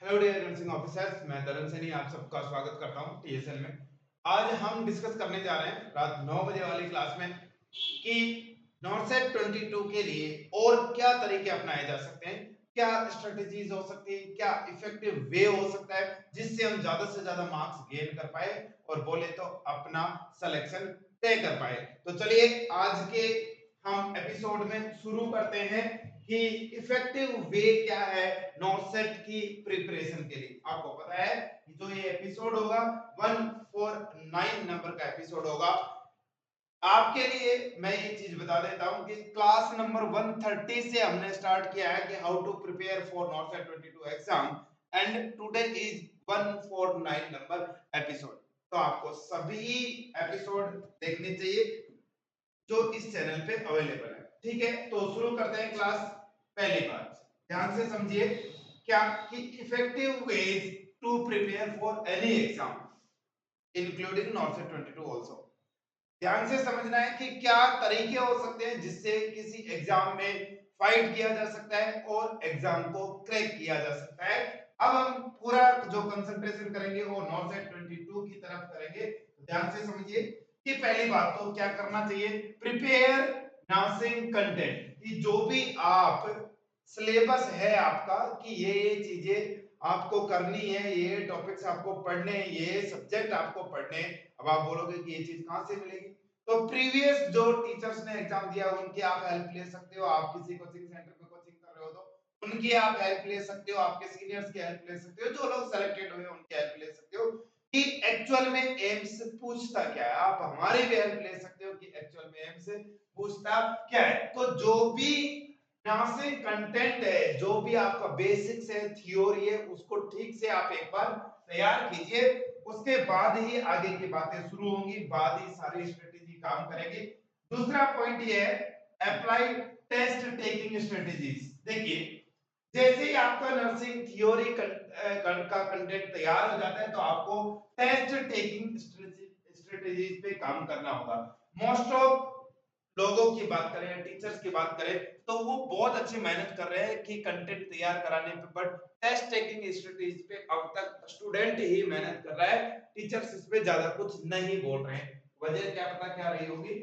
Hello dear nursing officers, मैं दरन सैनी आप सबका स्वागत करता हूं टीएसएल में। आज हम डिस्कस करने जा रहे हैं रात 9 बजे वाली क्लास में कि नॉर्सेट 22 के लिए और क्या तरीके अपनाए जा सकते हैं, क्या स्ट्रेटजीज हो सकती है, क्या इफेक्टिव वे हो सकता है जिससे हम ज्यादा से ज्यादा मार्क्स गेन कर पाए और बोले तो अपना सिलेक्शन तय कर पाए। तो चलिए आज के हम एपिसोड में शुरू करते हैं कि इफेक्टिव वे क्या है नॉर्सेट की प्रिपरेशन के लिए। आपको पता है कि जो ये एपिसोड होगा 149 नंबर का एपिसोड होगा। आपके लिए मैं ये चीज बता देता हूं कि क्लास नंबर 130 से हमने स्टार्ट किया है कि how to prepare for NORCET 22 exam and today is 149 number episode. तो आपको सभी एपिसोड देखने चाहिए जो इस चैनल पे अवेलेबल है। ठीक है, तो शुरू करते हैं क्लास। पहली बात ध्यान से समझिए क्या कि effective ways to prepare for any exam including NORCET 22 also. ध्यान से समझना है कि क्या तरीके हो सकते हैं जिससे किसी एग्जाम में फाइट किया जा सकता है और एग्जाम को क्रैक किया जा सकता है। अब हम पूरा जो कंसंट्रेशन करेंगे वो नॉर्सेट 22 की तरफ करेंगे। तो ध्यान से समझिए कि पहली बात तो क्या करना चाहिए, प्रिपेयर नर्सिंग कंटेंट कि जो भी आप सिलेबस है आपका कि ये चीजें आपको करनी है, ये टॉपिक्स आपको पढ़ने हैं, ये सब्जेक्ट आपको पढ़ने हैं। अब आप बोलोगे कि ये चीज कहां से मिलेगी, तो प्रीवियस जो टीचर्स ने एग्जाम दिया उनकी आप हेल्प ले सकते हो। आप किसी कोचिंग सेंटर में कोचिंग कर रहे हो तो उनकी आप हेल्प ले सकते हो, आपके सीनियर्स की हेल्प ले सकते हो, जो लोग सेलेक्टेड हुए उनकी हेल्प ले सकते हो कि एक्चुअल में एम्स पूछता क्या है। आप हमारी भी हेल्प ले सकते हो कि एक्चुअल में एम्स पूछता क्या है। तो जो भी यहाँ से कंटेंट है, जो भी आपका बेसिक्स है, थ्योरी है, उसको ठीक से आप एक बार तैयार कीजिए। उसके बाद ही आगे की बातें शुरू होंगी, बाद ही सारी स्ट्रेटेजी काम करेगी। दूसरा पॉइंट ये है अप्लाई टेस्ट टेकिंग स्ट्रेटेजीज। देखिए जैसे ही आपका नर्सिंग थ्योरी का कंटेंट तैयार हो जाता है तो आपको टेस्ट टेकिंग स्ट्रेटेजीज पे काम करना होगा। मोस्ट ऑफ लोगों की बात करें, टीचर्स की बात करें, तो वो बहुत अच्छी मेहनत कर रहे हैं कि कंटेंट तैयार कराने पे, बट टेस्ट टेकिंग स्ट्रेटेजी पे अब तक स्टूडेंट ही मेहनत कर रहा है, टीचर्स इस पे ज्यादा कुछ नहीं बोल रहे हैं। वजह क्या पता क्या रही होगी,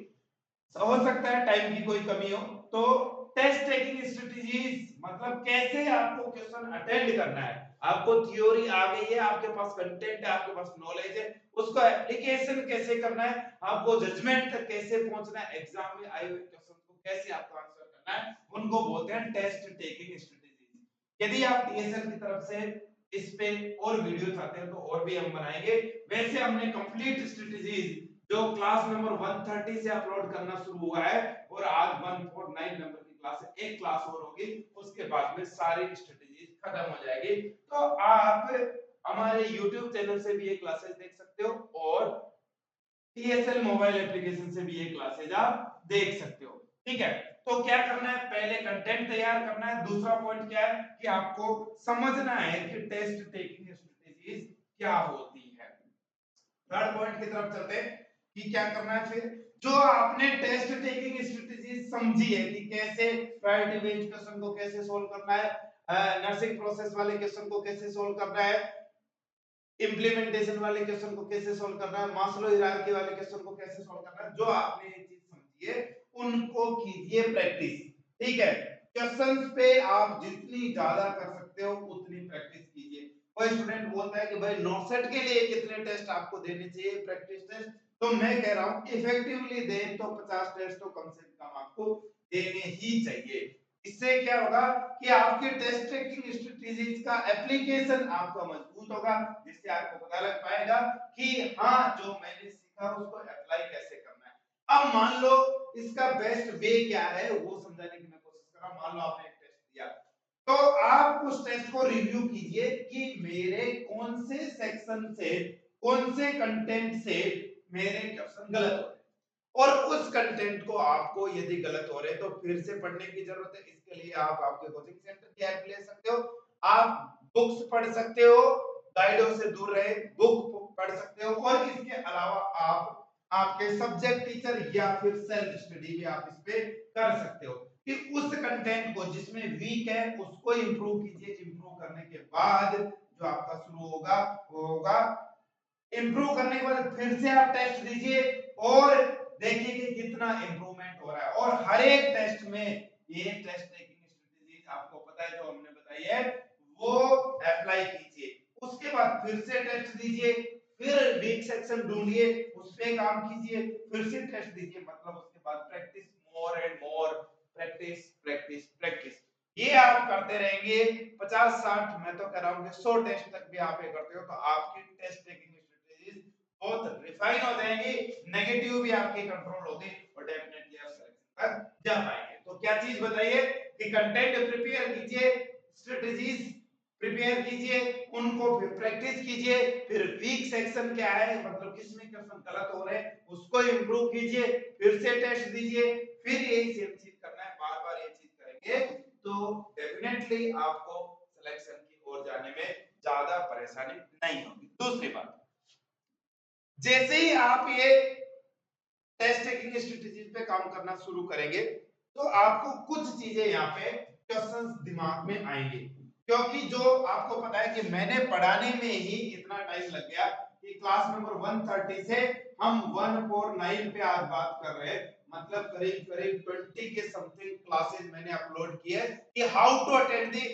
हो सकता है टाइम की कोई कमी हो। तो टेस्ट टेकिंग स्ट्रेटजीज मतलब कैसे आपको क्वेश्चन अटेंड करना है। आपको थ्योरी आ गई है, आपके पास कंटेंट है, आपके पास नॉलेज है, उसको एप्लीकेशन कैसे करना है, आपको जजमेंट तक कैसे पहुंचना है, एग्जाम में आए हुए क्वेश्चन को कैसे आपको आंसर करना है, उनको बोलते हैं टेस्ट टेकिंग स्ट्रेटजीज। यदि आप टीएसएल की तरफ से इस पे और वीडियो चाहते हैं तो और भी हम बनाएंगे। वैसे हमने कंप्लीट स्ट्रेटजीज जो क्लास नंबर 130 से अपलोड करना शुरू हुआ है और आज 149 नंबर की क्लास है, एक क्लास और होगी, उसके बाद में सारी स्ट्रेटजी खत्म हो जाएगी। तो आप हमारे YouTube चैनल से भी ये क्लासेस देख सकते हो और टीएसएल मोबाइल एप्लीकेशन से भी ये क्लासेस आप देख सकते हो। ठीक है, तो क्या करना है, पहले कंटेंट तैयार करना है। दूसरा पॉइंट क्या है कि आपको समझना है कि टेस्ट टेकिंग स्ट्रेटजीज क्या होती है। थर्ड पॉइंट की तरफ चलते हैं कि क्या करना है। फिर जो आपने टेस्ट टेकिंग स्ट्रेटजी समझी है कि कैसे प्रायोरिटी बेस्ड क्वेश्चन को कैसे सोल्व करना है, नर्सिंग प्रोसेस वाले क्वेश्चन को कैसे सोल्व करना है, इंप्लीमेंटेशन वाले क्वेश्चन को कैसे सोल्व करना है, मास्लो हायरार्की वाले क्वेश्चन को कैसे सोल्व करना है, जो आपने ये चीज समझी है उनको कीजिए प्रैक्टिस। ठीक है, क्वेश्चंस पे आप जितनी ज्यादा कर सकते हो उतनी प्रैक्टिस कीजिए। कोई स्टूडेंट बोलता है कि भाई नॉर्सेट के लिए कितने टेस्ट आपको देने चाहिए प्रैक्टिस टेस्ट, तो मैं कह रहा हूं इफेक्टिवली दें तो 50 टेस्ट तो कम से कम आपको देने ही चाहिए। इससे क्या होगा कि आपके टेस्ट टेकिंग स्ट्रेटजीज का एप्लीकेशन आपका मजबूत होगा, जिससे आपको पता लग पाएगा कि हाँ जो मैंने सीखा उसको अप्लाई कैसे करना है। अब मान लो इसका बेस्ट वे क्या है वो समझाने की मैं कोशिश कर रहा हूं। मान लो आपने एक टेस्ट दिया तो आप उस टेस्ट को रिव्यू कीजिए कि मेरे कौन से सेक्शन से, कौन से कंटेंट से मेरे क्वेश्चन गलत हो रहे हैं, और उस कंटेंट को आपको यदि गलत हो रहे तो फिर से पढ़ने की जरूरत है। इसके लिए आप आपके कोचिंग सेंटर की हेल्प ले सकते हो, आप बुक्स पढ़ सकते हो, गाइडों से दूर रहे बुक पढ़ सकते हो, और इसके अलावा आप आपके सब्जेक्ट टीचर या फिर सेल्फ स्टडी भी आप इस पे कर सकते हो कि उस कंटेंट को जिसमें वीक है उसको इंप्रूव कीजिए। इंप्रूव करने के बाद जो आपका शुरू होगा वो होगा इंप्रूव करने के बाद फिर से आप टेस्ट दीजिए और देखिए कि कितना इंप्रूवमेंट हो रहा है। और हर एक टेस्ट में ये टेस्ट टेकिंग स्ट्रेटजीज आपको पता है जो हमने बताई है वो अप्लाई कीजिए। उसके बाद फिर से टेस्ट दीजिए, फिर वीक सेक्शन ढूंढिए, उस पे काम कीजिए, फिर से टेस्ट दीजिए, मतलब उसके बाद practice more and more, practice practice practice. ये आप करते रहेंगे 50-60, मैं तो कह रहा हूँ कि 100 टेस्ट तक भी आप ये करते हो तो आपकी टेस्ट टेकिंग स्ट्रेटजीज बहुत रिफाइन हो जाएंगी, नेगेटिव भी आपके कंट्रोल होंगे और डेफिनेटली आप सिलेक्शन तक जा पाएंगे। तो क्या चीज बताइए कि कंटेंट प्रिपेयर कीजिए, स्ट्रेटजीज प्रिपेयर कीजिए, उनको फिर प्रैक्टिस कीजिए, फिर वीक सेक्शन क्या है मतलब किसमें क्वेश्चन गलत हो रहे हैं उसको इंप्रूव कीजिए, फिर से टेस्ट दीजिए, फिर यही सेम चीज करना है, बार बार ये चीज करेंगे तो डेफिनेटली आपको सिलेक्शन की ओर जाने में ज्यादा परेशानी नहीं होगी। दूसरी बात, जैसे ही आप ये टेस्ट टेकिंग स्ट्रेटजीज पे काम करना शुरू करेंगे तो आपको कुछ चीजें यहाँ पे क्वेश्चंस दिमाग में आएंगे, क्योंकि जो आपको पता है कि मैंने पढ़ाने में ही इतना टाइम लग गया कि क्लास नंबर 130 से हम 149 पे आज बात कर रहे हैं, मतलब करीब करीब 20 के समथिंग क्लासेस मैंने अपलोड किए कि how to attend the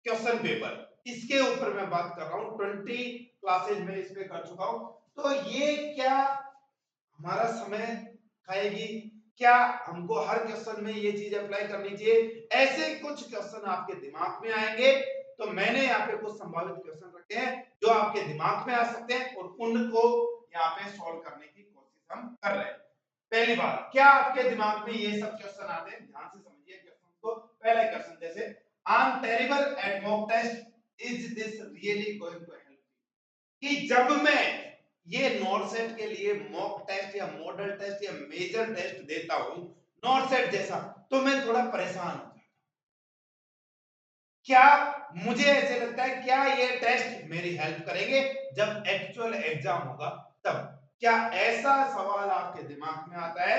question paper, इसके ऊपर मैं बात कर रहा हूँ। 20 क्लासेज में इस पे कर चुका हूँ। तो ये क्या हमारा समय खाएगी, क्या हमको हर क्वेश्चन में ये चीज अप्लाई करनी चाहिए? ऐसे कुछ क्वेश्चन आपके दिमाग में आएंगे तो मैंने यहाँ पे कुछ संभावित क्वेश्चन रखे हैं जो आपके दिमाग में आ सकते हैं और उनको यहाँ पे सॉल्व करने की कोशिश हम कर रहे हैं। पहली बात, क्या आपके दिमाग में ये सब क्वेश्चन आते हैं? ध्यान से समझिए क्वेश्चन को। पहला क्वेश्चन जैसे I am terrible at mock test, is this really going to help me? कि जब मैं ये नॉट सेट के लिए मॉक टेस्ट या मॉडल टेस्ट या मेजर टेस्ट देता हूं नॉट सेट जैसा, तो मैं थोड़ा परेशान हो जाता हूं। क्या मुझे ऐसे लगता है क्या ये टेस्ट मेरी हेल्प करेंगे जब एक्चुअल एग्जाम होगा तब? क्या ऐसा सवाल आपके दिमाग में आता है?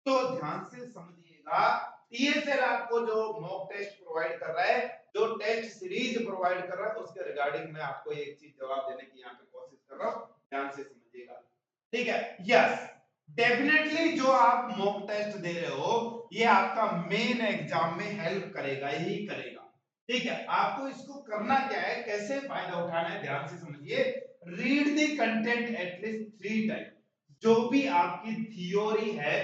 तो ध्यान से समझिएगा, टीएसएल आपको जो मॉक टेस्ट प्रोवाइड कर रहा है, जो टेस्ट सीरीज प्रोवाइड कर रहा है, उसके रिगार्डिंग मैं आपको एक चीज जवाब देने की यहाँ पे कोशिश कर रहा हूँ, ध्यान से समझिएगा। ठीक है, यस डेफिनेटली जो आप मॉक टेस्ट दे रहे हो ये आपका मेन एग्जाम में हेल्प करेगा ही करेगा। ठीक है, आपको इसको करना क्या है, कैसे फायदा उठाना है, ध्यान से समझिए। Read the content at least 3 time. जो भी आपकी थ्योरी है,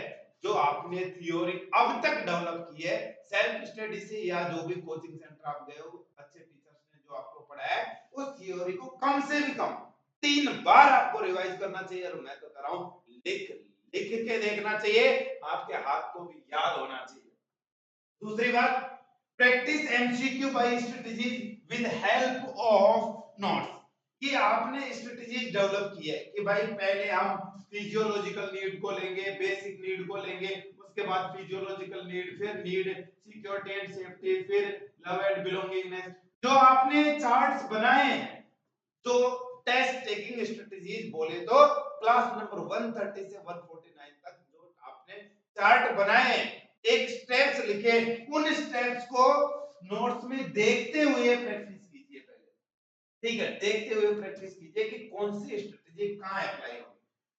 जो आपने थ्योरी अब तक डेवलप की है सेल्फ स्टडी से या जो भी कोचिंग सेंटर आप गए हो अच्छे टीचर्स ने जो आपको पढ़ाया है, उस थ्योरी को कम से भी कम 3 बार आपको रिवाइज करना चाहिए। और मैं तो कर रहा हूं लिख लिख के देखना चाहिए, आपके हाथ को भी याद होना चाहिए। दूसरी बात, practice MCQ by strategies with help of notes. कि आपने स्ट्रेटजीज डेवलप की है कि भाई पहले हम फिजियोलॉजिकल नीड को लेंगे, बेसिक नीड को लेंगे, उसके बाद फिजियोलॉजिकल नीड, फिर नीड सिक्योरिटी एंड सेफ्टी, फिर लव एंड बिलोंगिंगनेस। जो आपने चार्ट्स बनाए हैं, तो टेस्ट टेकिंग स्ट्रेटजीज बोले तो क्लास नंबर 130 से 149 तक जो आपने चार्ट बनाए, एक स्टेप्स लिखे, उन स्टेप्स को नोट्स में देखते हुए प्रैक्टिस कीजिए पहले। ठीक है, देखते हुए प्रैक्टिस कीजिए कि कौन सी स्ट्रेटजी कहां अप्लाई होगी।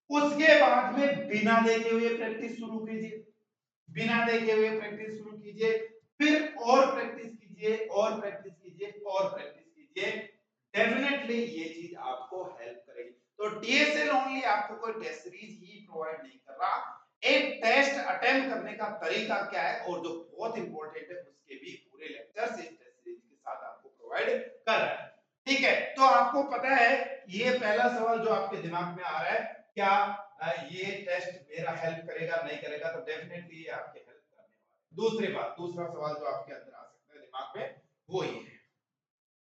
उसके बाद में बिना देखे हुए प्रैक्टिस शुरू कीजिए, बिना देखे हुए प्रैक्टिस शुरू कीजिए, फिर और प्रैक्टिस कीजिए और प्रैक्टिस कीजिए और प्रैक्टिस कीजिए। डेफिनेटली ये चीज आपको हेल्प करेगी। तो टीएसएल ओनली आपको कोई टेस्ट सीरीज ही प्रोवाइड नहीं कर रहा, एक टेस्ट अटेम्प्ट करने का तरीका क्या है और जो बहुत इंपॉर्टेंट है उसके भी पूरे लेक्चर्स इस टेस्ट सीरीज के साथ आपको प्रोवाइड कर रहा है। ठीक है, तो आपको पता है ये पहला सवाल जो आपके दिमाग में आ रहा है, क्या ये टेस्ट मेरा हेल्प करेगा नहीं करेगा? तो डेफिनेटली ये आपके हेल्प करने वाला है। दूसरी बात, दूसरा सवाल जो आपके अंदर आ सकता है दिमाग में वो ये है,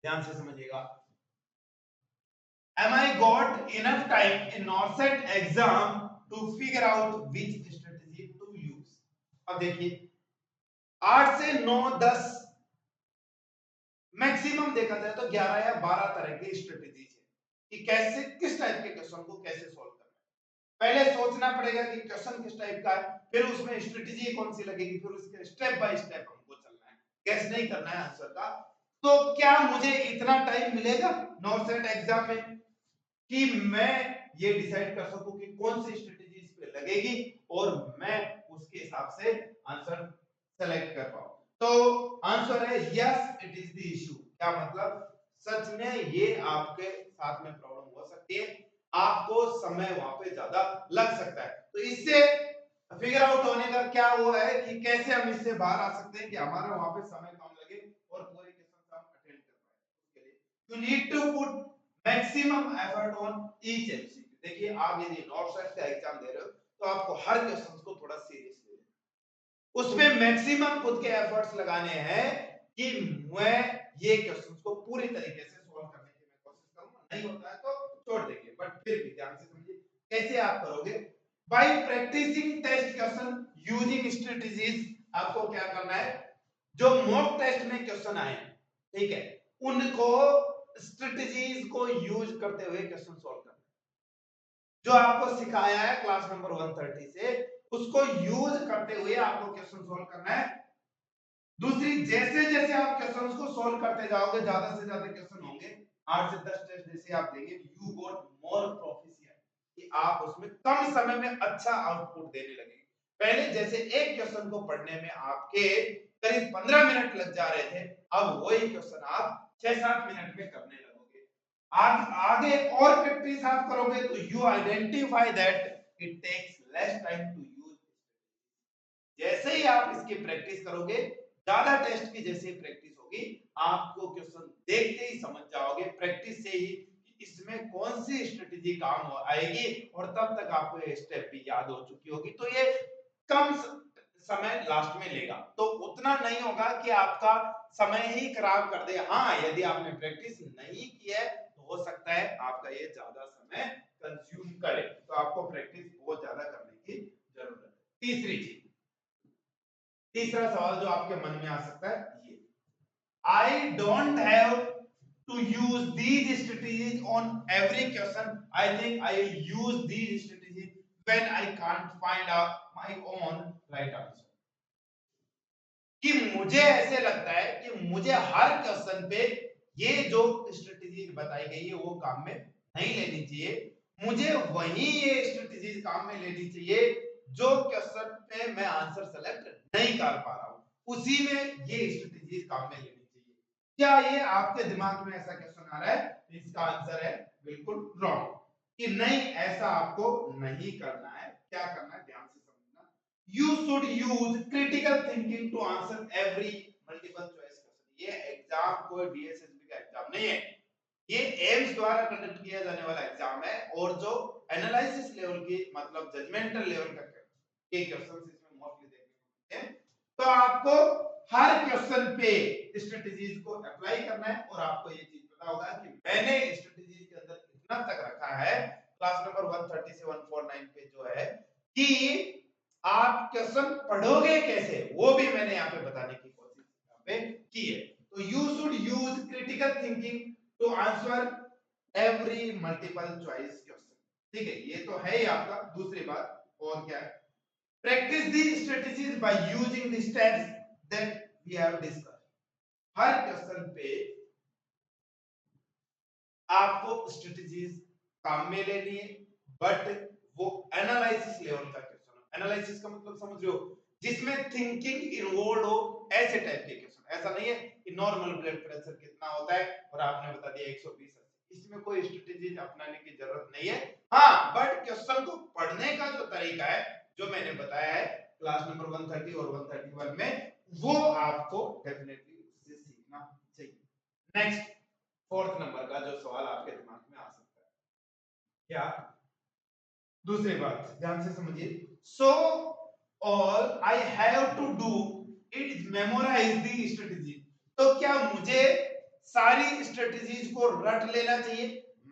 ध्यान से समझिएगा। Am I got enough time in NORCET exam to figure out which strategy to use? अब देखिए 8 से 9 10 मैक्सिमम देखा जाए तो 11 या 12 तरह की स्ट्रेटेजीज है कि कैसे किस टाइप के क्वेश्चन को कैसे सॉल्व करना है। पहले सोचना पड़ेगा कि क्वेश्चन किस टाइप का है, फिर उसमें स्ट्रेटेजी कौन सी लगेगी, फिर उसके स्टेप बाय स्टेप हमको चलना है, गैस नहीं करना है आंसर का। तो क्या मुझे इतना टाइम मिलेगा नॉर्सेट एग्जाम में कि मैं ये डिसाइड कर सकूं कि कौन सी स्ट्रेटेजी इस पे लगेगी और मैं उसके हिसाब से आंसर सेलेक्ट कर पाऊं? तो आंसर है yes, it is the issue. क्या मतलब? सच में ये आपके साथ में प्रॉब्लम हो सकती है, आपको समय वहां पे ज्यादा लग सकता है। तो इससे फिगर आउट होने का क्या वो है कि कैसे हम इससे बाहर आ सकते हैं कि हमारा वहां पे समय कम लगे और पूरे क्वेश्चन हम अटेंड कर पाए। उसके लिए you need to put maximum effort on each MCQ. देखिए, आप यदि नॉर्थ का एग्जाम दे रहे हो तो आपको हर क्वेश्चन को थोड़ा सीरियसली लेना है, उसमें मैक्सिमम खुद के एफर्ट्स लगाने हैं कि मैं ये क्वेश्चन को पूरी तरीके से सॉल्व करने की मैं कोशिश करूंगा। नहीं होता है तो छोड़ देंगे, बट फिर भी ध्यान से समझिए कैसे आप करोगे। By practicing test question using strategies. आपको क्या करना है, जो मॉक टेस्ट में क्वेश्चन आए, ठीक है, उनको स्ट्रेटजीज को यूज करते हुए क्वेश्चन सॉल्व करना। जो आपको सिखाया है क्लास नंबर 130 से, उसको यूज करते हुए आपको क्वेश्चन सॉल्व करना है। दूसरी, जैसे जैसे आप क्वेश्चंस को सॉल्व करते जाओगे, ज्यादा से ज्यादा क्वेश्चन होंगे, 8 से 10 टेस्ट जैसे आप देंगे, यू गॉट मोर प्रोफिशिएंट, कि आप उसमें कम समय में अच्छा आउटपुट देने लगेंगे। पहले जैसे एक क्वेश्चन को पढ़ने में आपके करीब 15 मिनट लग जा रहे थे, अब वही क्वेश्चन आप 6-7 मिनट में करने लगोगे। आगे और प्रैक्टिस आप करोगे तो you identify that it takes less time to use. जैसे ही आप इसकी प्रैक्टिस करोगे, ज्यादा टेस्ट की जैसे ही प्रैक्टिस होगी, आपको क्वेश्चन देखते ही समझ जाओगे प्रैक्टिस से ही कि इसमें कौन सी स्ट्रेटेजी काम आएगी, और तब तक आपको ये स्टेप भी याद हो चुकी होगी। तो ये कम समय लास्ट में लेगा, तो उतना नहीं होगा कि आपका समय ही खराब कर दे। हाँ, यदि आपने प्रैक्टिस नहीं की है तो हो सकता है आपका ये ज्यादा समय कंज्यूम करे, तो आपको प्रैक्टिस बहुत ज्यादा करने की जरूरत है। तीसरी चीज, तीसरा सवाल जो आपके मन में आ सकता है, ये I don't have to use these strategies on every question, I think I will use these strategies when I can't find out my own right answer. कि मुझे ऐसे लगता है कि मुझे हर क्वेश्चन पे ये जो स्ट्रेटजी बताई गई है वो काम में नहीं लेनी चाहिए, मुझे वही ये स्ट्रेटजी काम में लेनी चाहिए जो क्वेश्चन पे मैं आंसर सेलेक्ट नहीं कर पा रहा हूं, उसी में ये स्ट्रेटजी काम में लेनी चाहिए। क्या ये आपके दिमाग में ऐसा क्वेश्चन आ रहा है? इसका आंसर है बिल्कुल रॉन्ग, कि नहीं, ऐसा आपको नहीं करना है। क्या करना है, ध्यान से समझना। You should use critical thinking to answer every multiple choice question। ये एग्जाम कोई डीएसएसबी का एग्जाम नहीं है, ये एम्स द्वारा कंडक्ट किया जाने वाला एग्जाम है, और जो एनालिसिस लेवल की, मतलब जजमेंटल लेवल का के क्वेश्चंस इसमें मोस्टली देखने को मिलते हैं। तो आपको हर क्वेश्चन पे स्ट्रेटजीज को अप्लाई करना है, और आपको ये चीज पता होगा कि मैंने स्ट्रेटजीज के अंदर इतना तक रखा है क्लास नंबर 130 से 149 पे जो है कि आप क्वेश्चन पढ़ोगे कैसे, वो भी मैंने यहाँ पे बताने की कोशिश यहाँ पे की है। तो you should use critical thinking to answer every multiple choice question. ठीक है, ये तो है ही आपका। दूसरी बात और क्या है, practice the strategies by using the steps that we have discussed. हर क्वेश्चन पे आपको स्ट्रेटजीज काम में लेनी है, बट वो एनालिसिस लेवल का क्वेश्चन। एनालिसिस का मतलब समझ रहे हो, जिसमें थिंकिंग इन्वॉल्व हो, ऐसे टाइप के क्वेश्चन। ऐसा नहीं है कि नॉर्मल ब्लड प्रेशर कितना होता है और आपने बता दिया 120/80, इसमें कोई स्ट्रेटजीज अपनाने की जरूरत नहीं है। हाँ, बट क्वेश्चन को पढ़ने का जो तरीका है, जो मैंने बताया है क्लास नंबर 130 और 131 में, वो आपको डेफिनेटली उससे सीखना चाहिए। नेक्स्ट, फोर्थ नंबर का जो सवाल आपके दिमाग में आ सकता है, क्या, दूसरी बात ध्यान से समझिए, so all I have to do it is memorize the strategy. तो क्या मुझे सारी स्ट्रेटजीज को रट लेना चाहिए,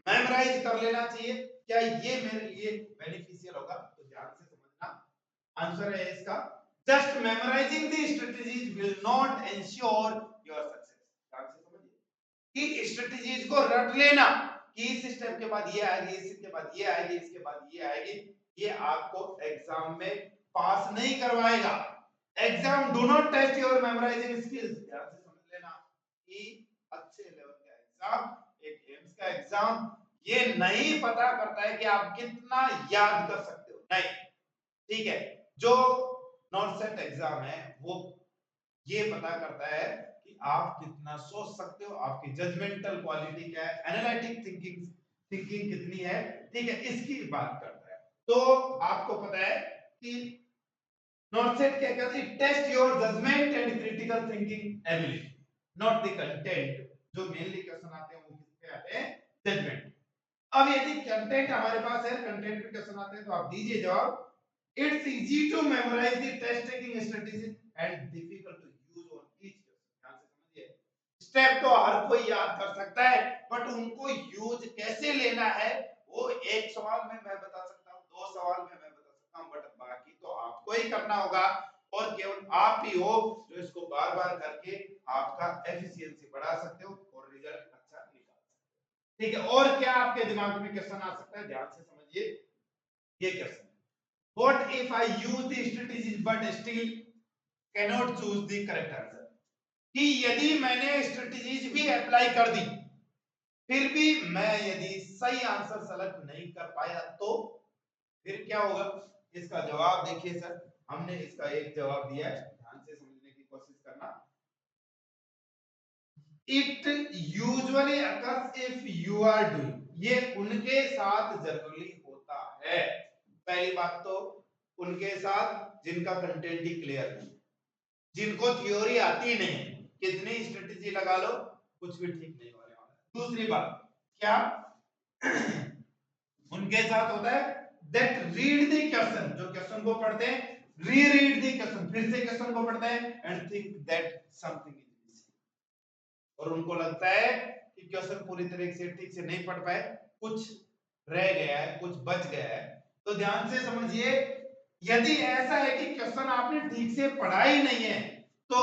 मेमोराइज कर लेना चाहिए? क्या ये मेरे लिए बेनिफिशियल होगा? तो ध्यान से समझना, आंसर है इसका, just memorizing the strategies will not ensure your success. ध्यान से समझिए कि स्ट्रेटजीज को रट लेना कि इस स्टेप के बाद ये आएगी, इसके बाद ये आएगी, इसके बाद ये आएगी, ये आपको एग्जाम में पास नहीं करवाएगा। Exam do not test your memorizing skills. ध्यान से समझ लेना कि अच्छे लेवल का एग्जाम, एक एम्स का एग्जाम ये नहीं पता करता है कि आप कितना याद कर सकते हो, नहीं, ठीक है। जो नॉन सेट एग्जाम है वो ये पता करता है कि आप कितना सोच सकते हो, आपकी जजमेंटल क्वालिटी क्या है, एनालिटिक थिंकिंग थिंकिंग कितनी है, ठीक है, इसकी बात करता है। तो आपको पता है कि नॉर्सेट क्या कहते हैं, test your judgement and critical thinking ability, not the content. जो मेनली क्वेश्चन आते हैं वो किस पे आते हैं, जजमेंट। अब यदि कंटेंट हमारे पास है, कंटेंट पे क्वेश्चन आते हैं तो आप दीजिए जवाब। It's easy to memorize the test taking strategy and difficult to use on each question. ध्यान से समझिए, स्टेप तो हर कोई याद कर सकता है, बट उनको यूज कैसे लेना है वो एक सवाल में मैं बता सकता हूँ, दो सवाल में मैं बता सकता हूँ, बट बाकी तो आपको ही करना होगा। और केवल आप ही हो जो इसको बार बार करके आपका एफिशिएंसी बढ़ा सकते हो और रिजल्ट अच्छा निकाल सकते हो, ठीक है। और क्या आपके दिमाग में क्वेश्चन आ सकता है, ध्यान से समझिए ये question, what if I use the strategies but still cannot choose the correct answer. कि यदि मैंने स्ट्रेटजीज भी अप्लाई कर दी फिर भी मैं यदि सही आंसर सेलेक्ट नहीं कर पाया तो फिर क्या होगा। इसका जवाब देखिए सर, हमने इसका एक जवाब दिया है, ध्यान से समझने की कोशिश करना। It usually occurs if you are doing, ये उनके साथ जनरली होता है। पहली बात तो उनके साथ जिनका कंटेंट ही क्लियर नहीं, जिनको थ्योरी आती नहीं, कितनी स्ट्रेटजी लगा लो कुछ भी ठीक नहीं होने वाला है। दूसरी बात क्या उनके साथ होता है दैट रीड द क्वेश्चन, जो क्वेश्चन को पढ़ते हैं, रीरीड द क्वेश्चन, फिर से क्वेश्चन को पढ़ते हैं and think that something is missing, और उनको लगता है कि क्वेश्चन पूरी तरह से ठीक से नहीं पढ़ पाए, कुछ रह गया है, कुछ बच गया है। तो ध्यान से समझिए, यदि ऐसा है कि क्वेश्चन आपने ठीक से पढ़ा ही नहीं है तो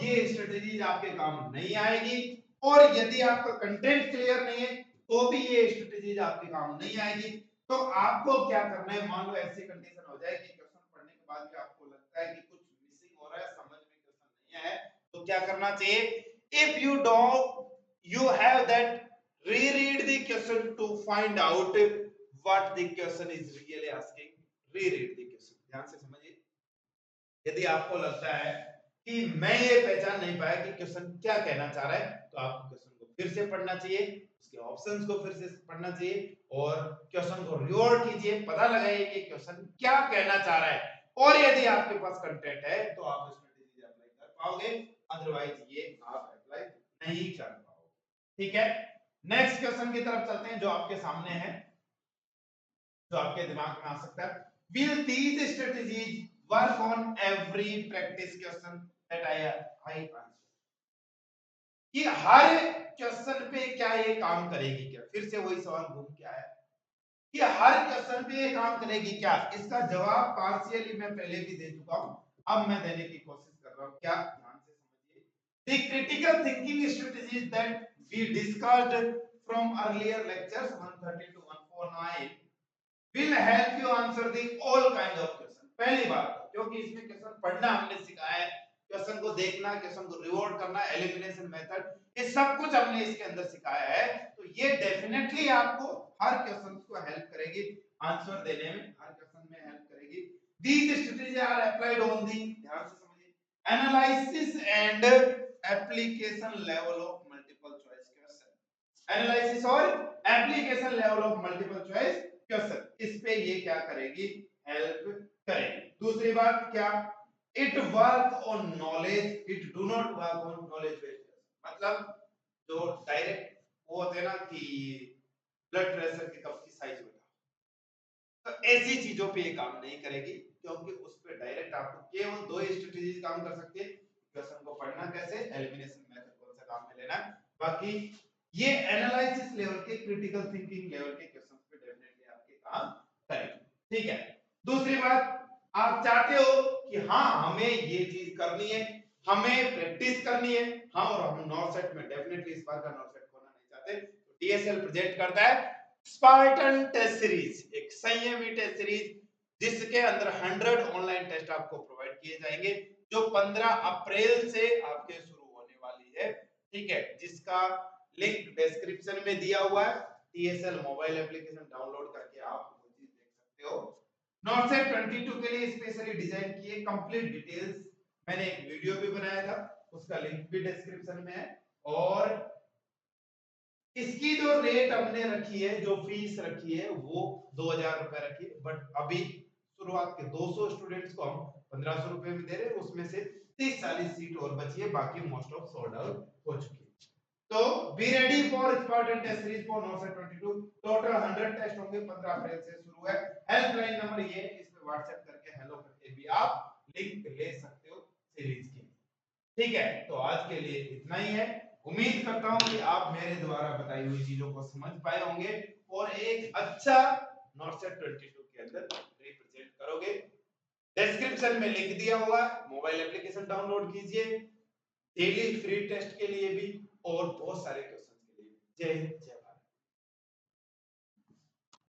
ये स्ट्रेटजी आपके काम नहीं आएगी, और यदि आपका कंटेंट क्लियर नहीं है तो भी ये स्ट्रेटजी आपके काम नहीं आएगी। तो आपको क्या करना है, मान लो ऐसी कंडीशन हो जाए कि क्वेश्चन पढ़ने के बाद भी आपको लगता है कि कुछ मिसिंग हो रहा है, समझ में क्वेश्चन नहीं आया, तो क्या करना चाहिए, if you don't you have that reread the question to find out what the question is really asking, reread the question। ध्यान से समझिए, यदि आपको लगता है कि मैं ये पहचान नहीं पाया कि क्वेश्चन क्या कहना चाह रहा है तो आपको क्वेश्चन को फिर से पढ़ना चाहिए, उसके ऑप्शंस को फिर से पढ़ना चाहिए और क्वेश्चन को रिवर्ट कीजिए, पता लगाइए कि क्वेश्चन क्या कहना चाह रहा है, और यदि आपके पास कंटेंट है तो आप स्ट्रेटजी अप्लाई कर पाओगे, अदरवाइज ये आप अप्लाई नहीं कर पाओगे, ठीक है। नेक्स्ट क्वेश्चन की तरफ चलते हैं जो आपके सामने है, जो आपके दिमाग में आ सकता है, will these strategies work on every practice question that I answer, कि हर क्वेश्चन पे क्या ये काम करेगी क्या, फिर से वही सवाल घूम के आया कि हर क्वेश्चन पे ये काम करेगी क्या। इसका जवाब पार्शियली मैं पहले भी दे चुका हूं, अब मैं देने की कोशिश कर रहा हूं, क्या, ध्यान से समझिए, the critical thinking strategies that we discussed from earlier lectures 130 to 149 will help you answer the all kind of question। पहली बात क्योंकि इसमें क्वेश्चन पढ़ना हमने सिखाया है, क्वेश्चन को देखना, क्वेश्चन को रिवॉर्ड करना, एलिमिनेशन मेथड, ये सब कुछ हमने इसके अंदर सिखाया है, तो ये डेफिनेटली आपको हर क्वेश्चन को हेल्प करेगी आंसर देने में, हर क्वेश्चन में हेल्प करेगी। these strategies are applied on the, ध्यान से समझिए, analysis and application level of multiple choice question, analysis और application level of multiple choice question, इस पे ये क्या करेगी, हेल्प करेगी। दूसरी बात क्या, it work on knowledge, it do not work on knowledge based, मतलब जो डायरेक्ट वो होते हैं ना कि ब्लड प्रेशर की कप की साइज बता, तो ऐसी चीजों पे ये काम नहीं करेगी, क्योंकि उस पे डायरेक्ट आपको केवल दो स्ट्रेटजीज काम कर सकती है, क्वेश्चन को पढ़ना कैसे, एलिमिनेशन मेथड कौन सा काम में लेना है, बाकी ये एनालिसिस लेवल के, क्रिटिकल थिंकिंग लेवल के क्वेश्चंस पे डेफिनेटली आपके काम करेंगे, ठीक है। दूसरी बात, आप चाहते हो कि हाँ हमें ये चीज करनी है, हमें प्रैक्टिस करनी है, हाँ, और हम नॉर्सेट में डेफिनेटली इस बार का नॉर्सेट खोना नहीं चाहते, तो डीएसएल प्रोजेक्ट करता है स्पार्टन टेस्ट सीरीज, एक संयमी टेस्ट सीरीज जिसके अंदर 100 ऑनलाइन टेस्ट आपको प्रोवाइड किए जाएंगे, जो 15 अप्रैल से आपके शुरू होने वाली है, ठीक है, जिसका लिंक डिस्क्रिप्शन में दिया हुआ है। टीएसएल मोबाइल एप्लीकेशन डाउनलोड करके आप वो चीज देख सकते हो। नॉर्सेट 22 के लिए स्पेशली डिजाइन किए कंप्लीट डिटेल्स मैंने एक वीडियो भी बनाया था, उसका लिंक भी डिस्क्रिप्शन में है। और इसकी जो रेट हमने रखी है, जो फीस रखी है वो 2000 रुपए रखी है, बट अभी शुरुआत के 200 स्टूडेंट्स को हम 1500 रुपए में दे रहे हैं, उसमें से 30-40 सीट और बची है, बाकी मोस्ट ऑफ सोल्ड आउट हो चुकी है। तो be ready for Spartan test series for NORCET 22। Total 100 test होंगे, 15 अप्रैल से शुरू है। हेल्पलाइन नंबर ये है, इस पे व्हाट्सएप करके हेलो करके भी आप लिंक ले सकते हो सीरीज की। ठीक है, तो आज के लिए इतना ही है। उम्मीद करता हूं कि आप मेरे द्वारा बताई हुई चीजों को समझ पाए होंगे और एक अच्छा नॉर्सेट 22 के अंदर रिप्रेजेंट करोगे। डिस्क्रिप्शन में लिंक दिया हुआ है, मोबाइल एप्लीकेशन डाउनलोड कीजिए डेली फ्री टेस्ट के लिए भी और बहुत सारे क्वेश्चन के लिए भी। जय हिंद।